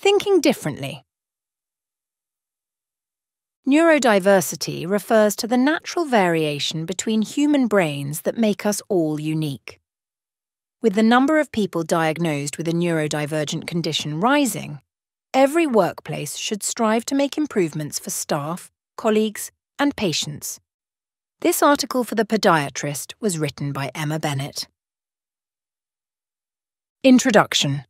Thinking differently. Neurodiversity refers to the natural variation between human brains that make us all unique. With the number of people diagnosed with a neurodivergent condition rising, every workplace should strive to make improvements for staff, colleagues, and patients. This article for the Podiatrist was written by Emma Bennett. Introduction.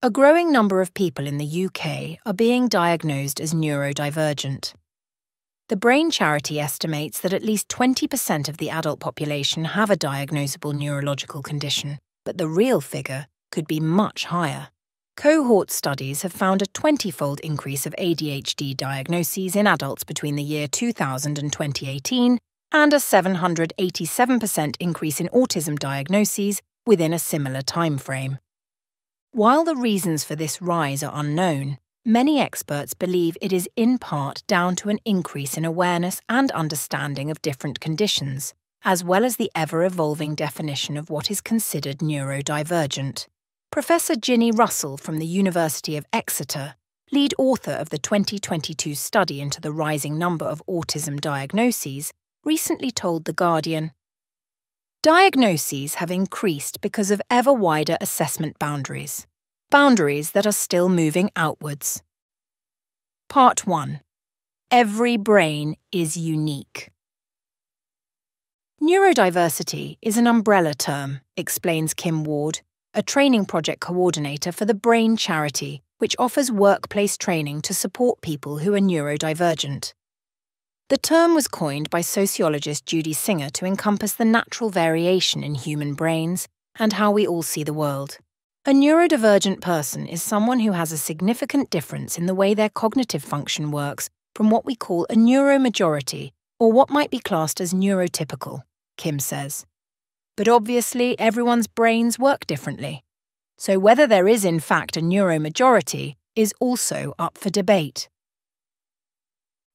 A growing number of people in the UK are being diagnosed as neurodivergent. The Brain Charity estimates that at least 20% of the adult population have a diagnosable neurological condition, but the real figure could be much higher. Cohort studies have found a 20-fold increase of ADHD diagnoses in adults between the year 2000 and 2018, and a 787% increase in autism diagnoses within a similar time frame. While the reasons for this rise are unknown, many experts believe it is in part down to an increase in awareness and understanding of different conditions, as well as the ever-evolving definition of what is considered neurodivergent. Professor Ginny Russell from the University of Exeter, lead author of the 2022 study into the rising number of autism diagnoses, recently told The Guardian, "Diagnoses have increased because of ever wider assessment boundaries that are still moving outwards." Part 1. Every brain is unique. Neurodiversity is an umbrella term, explains Kim Ward, a training project coordinator for the Brain Charity, which offers workplace training to support people who are neurodivergent. The term was coined by sociologist Judy Singer to encompass the natural variation in human brains and how we all see the world. A neurodivergent person is someone who has a significant difference in the way their cognitive function works from what we call a neuromajority, or what might be classed as neurotypical, Kim says. But obviously, everyone's brains work differently. So whether there is in fact a neuromajority is also up for debate.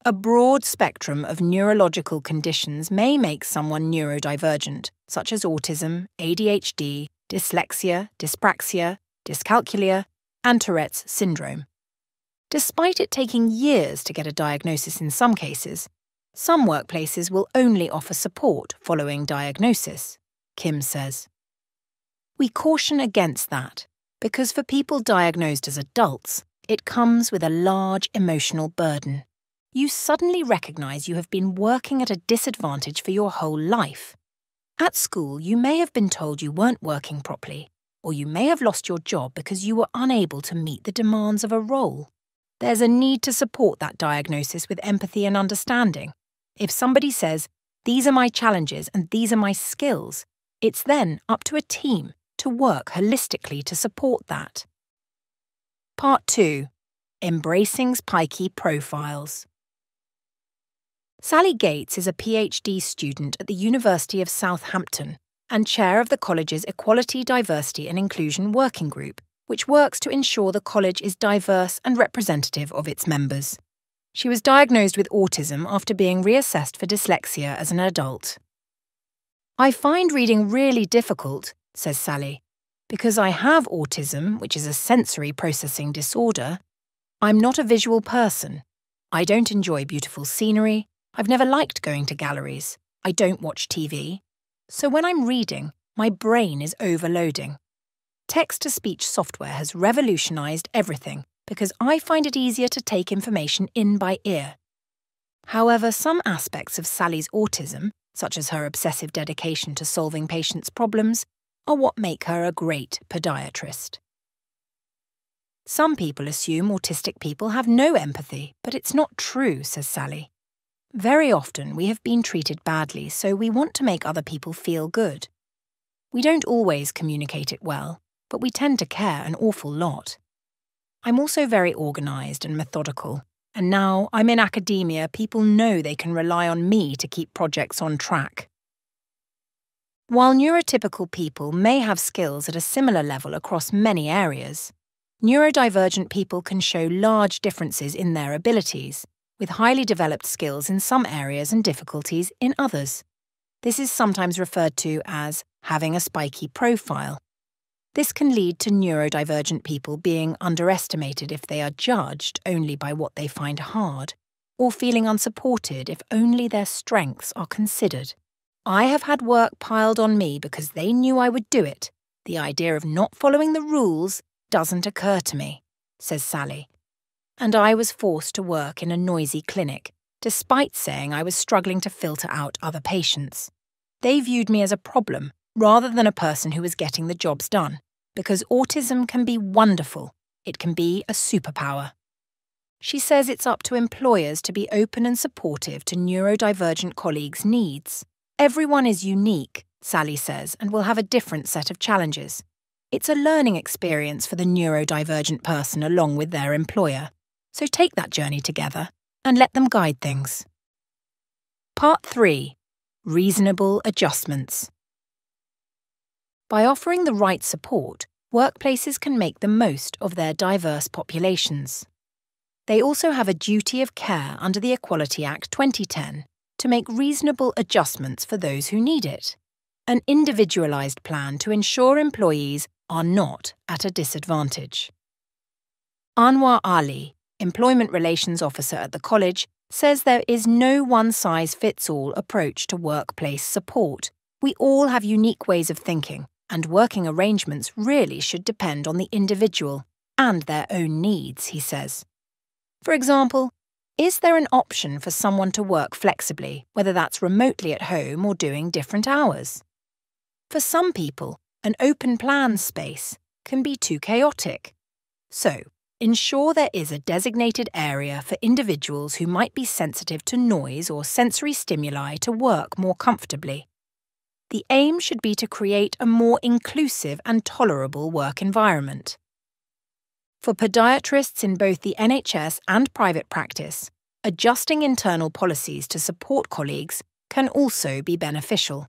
A broad spectrum of neurological conditions may make someone neurodivergent, such as autism, ADHD, dyslexia, dyspraxia, dyscalculia, and Tourette's syndrome. Despite it taking years to get a diagnosis in some cases, some workplaces will only offer support following diagnosis, Kim says. We caution against that, because for people diagnosed as adults, it comes with a large emotional burden. You suddenly recognise you have been working at a disadvantage for your whole life. At school, you may have been told you weren't working properly, or you may have lost your job because you were unable to meet the demands of a role. There's a need to support that diagnosis with empathy and understanding. If somebody says, "These are my challenges and these are my skills," it's then up to a team to work holistically to support that. Part 2. Embracing Spiky Profiles. Sally Gates is a PhD student at the University of Southampton and chair of the college's Equality, Diversity and Inclusion Working Group, which works to ensure the college is diverse and representative of its members. She was diagnosed with autism after being reassessed for dyslexia as an adult. "I find reading really difficult," says Sally, "because I have autism, which is a sensory processing disorder. I'm not a visual person. I don't enjoy beautiful scenery. I've never liked going to galleries. I don't watch TV. So when I'm reading, my brain is overloading. Text-to-speech software has revolutionised everything because I find it easier to take information in by ear." However, some aspects of Sally's autism, such as her obsessive dedication to solving patients' problems, are what make her a great podiatrist. Some people assume autistic people have no empathy, but it's not true, says Sally. Very often we have been treated badly, so we want to make other people feel good. We don't always communicate it well, but we tend to care an awful lot. I'm also very organised and methodical, and now I'm in academia, people know they can rely on me to keep projects on track. While neurotypical people may have skills at a similar level across many areas, neurodivergent people can show large differences in their abilities, with highly developed skills in some areas and difficulties in others. This is sometimes referred to as having a spiky profile. This can lead to neurodivergent people being underestimated if they are judged only by what they find hard, or feeling unsupported if only their strengths are considered. I have had work piled on me because they knew I would do it. The idea of not following the rules doesn't occur to me, says Sally. And I was forced to work in a noisy clinic, despite saying I was struggling to filter out other patients. They viewed me as a problem rather than a person who was getting the jobs done, because autism can be wonderful. It can be a superpower. She says it's up to employers to be open and supportive to neurodivergent colleagues' needs. Everyone is unique, Sally says, and will have a different set of challenges. It's a learning experience for the neurodivergent person along with their employer. So take that journey together and let them guide things. Part 3. Reasonable adjustments. By offering the right support, workplaces can make the most of their diverse populations. They also have a duty of care under the Equality Act 2010 to make reasonable adjustments for those who need it. An individualised plan to ensure employees are not at a disadvantage. Anwar Ali, Employment Relations Officer at the college, says there is no one-size-fits-all approach to workplace support. We all have unique ways of thinking, and working arrangements really should depend on the individual and their own needs, he says. For example, is there an option for someone to work flexibly, whether that's remotely at home or doing different hours? For some people, an open plan space can be too chaotic. So, ensure there is a designated area for individuals who might be sensitive to noise or sensory stimuli to work more comfortably. The aim should be to create a more inclusive and tolerable work environment. For podiatrists in both the NHS and private practice, adjusting internal policies to support colleagues can also be beneficial.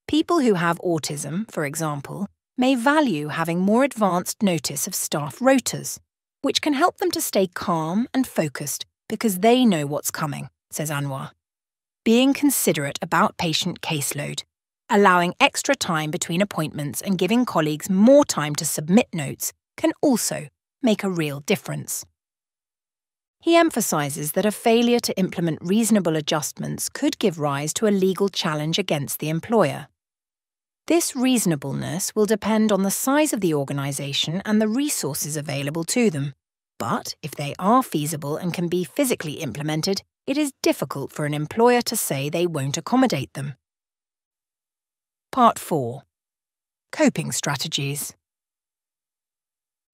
People who have autism, for example, may value having more advanced notice of staff rotas, which can help them to stay calm and focused because they know what's coming, says Anwar. Being considerate about patient caseload, allowing extra time between appointments and giving colleagues more time to submit notes can also make a real difference. He emphasises that a failure to implement reasonable adjustments could give rise to a legal challenge against the employer. This reasonableness will depend on the size of the organisation and the resources available to them. But if they are feasible and can be physically implemented, it is difficult for an employer to say they won't accommodate them. Part 4. Coping strategies.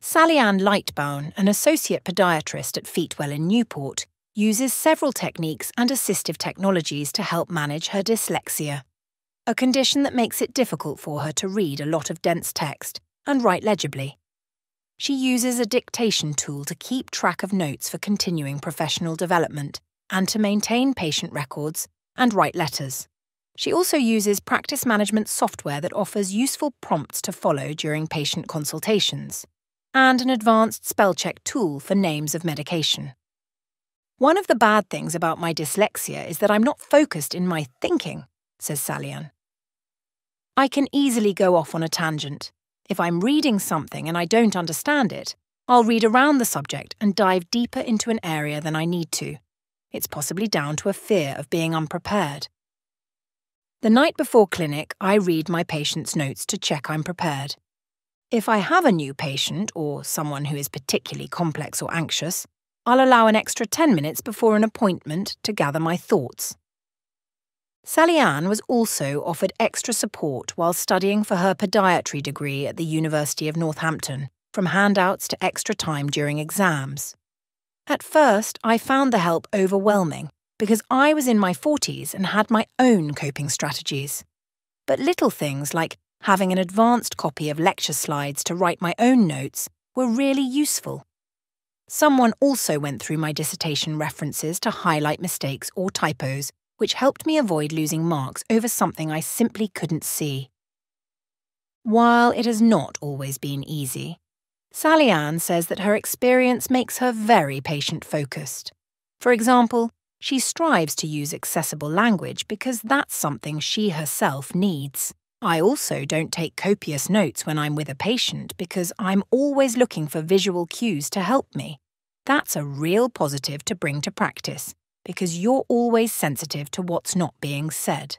Sally Ann Lightbourne, an associate podiatrist at Feetwell in Newport, uses several techniques and assistive technologies to help manage her dyslexia, a condition that makes it difficult for her to read a lot of dense text and write legibly. She uses a dictation tool to keep track of notes for continuing professional development and to maintain patient records and write letters. She also uses practice management software that offers useful prompts to follow during patient consultations, and an advanced spell check tool for names of medication. One of the bad things about my dyslexia is that I'm not focused in my thinking, says Sally Ann. I can easily go off on a tangent. If I'm reading something and I don't understand it, I'll read around the subject and dive deeper into an area than I need to. It's possibly down to a fear of being unprepared. The night before clinic, I read my patient's notes to check I'm prepared. If I have a new patient or someone who is particularly complex or anxious, I'll allow an extra 10 minutes before an appointment to gather my thoughts. Sally Ann was also offered extra support while studying for her podiatry degree at the University of Northampton, from handouts to extra time during exams. At first, I found the help overwhelming because I was in my 40s and had my own coping strategies. But little things like having an advanced copy of lecture slides to write my own notes were really useful. Someone also went through my dissertation references to highlight mistakes or typos, which helped me avoid losing marks over something I simply couldn't see. While it has not always been easy, Sally Ann says that her experience makes her very patient-focused. For example, she strives to use accessible language because that's something she herself needs. I also don't take copious notes when I'm with a patient because I'm always looking for visual cues to help me. That's a real positive to bring to practice because you're always sensitive to what's not being said.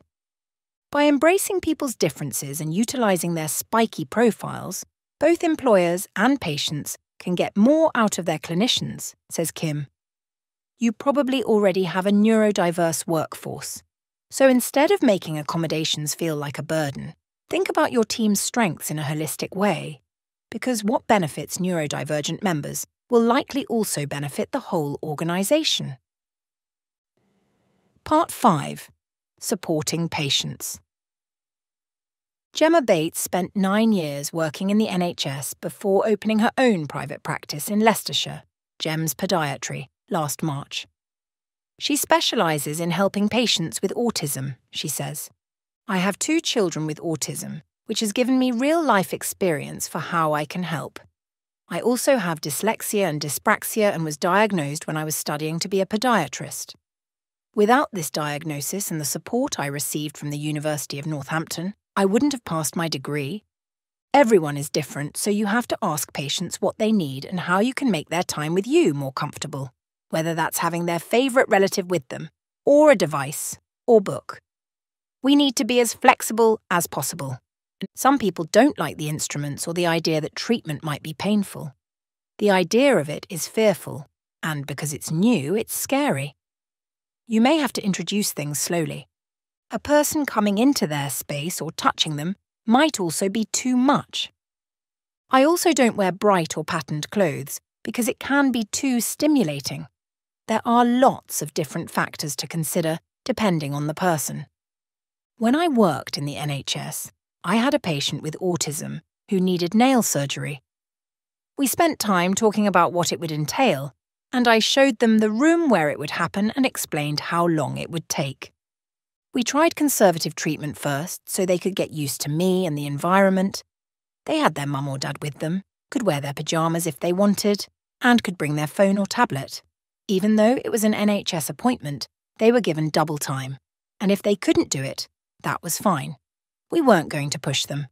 By embracing people's differences and utilising their spiky profiles, both employers and patients can get more out of their clinicians, says Kim. You probably already have a neurodiverse workforce. So instead of making accommodations feel like a burden, think about your team's strengths in a holistic way, because what benefits neurodivergent members will likely also benefit the whole organisation. Part 5. Supporting patients. Gemma Bates spent 9 years working in the NHS before opening her own private practice in Leicestershire, Gem's Podiatry, last March. She specialises in helping patients with autism, she says. I have 2 children with autism, which has given me real-life experience for how I can help. I also have dyslexia and dyspraxia and was diagnosed when I was studying to be a podiatrist. Without this diagnosis and the support I received from the University of Northampton, I wouldn't have passed my degree. Everyone is different, so you have to ask patients what they need and how you can make their time with you more comfortable, whether that's having their favourite relative with them, or a device, or book. We need to be as flexible as possible. Some people don't like the instruments or the idea that treatment might be painful. The idea of it is fearful, and because it's new, it's scary. You may have to introduce things slowly. A person coming into their space or touching them might also be too much. I also don't wear bright or patterned clothes because it can be too stimulating. There are lots of different factors to consider depending on the person. When I worked in the NHS, I had a patient with autism who needed nail surgery. We spent time talking about what it would entail, and I showed them the room where it would happen and explained how long it would take. We tried conservative treatment first so they could get used to me and the environment. They had their mum or dad with them, could wear their pyjamas if they wanted, and could bring their phone or tablet. Even though it was an NHS appointment, they were given double time, and if they couldn't do it, that was fine. We weren't going to push them.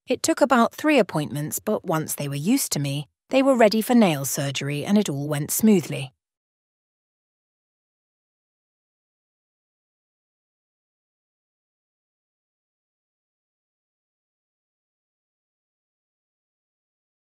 It took about 3 appointments, but once they were used to me, they were ready for nail surgery and it all went smoothly.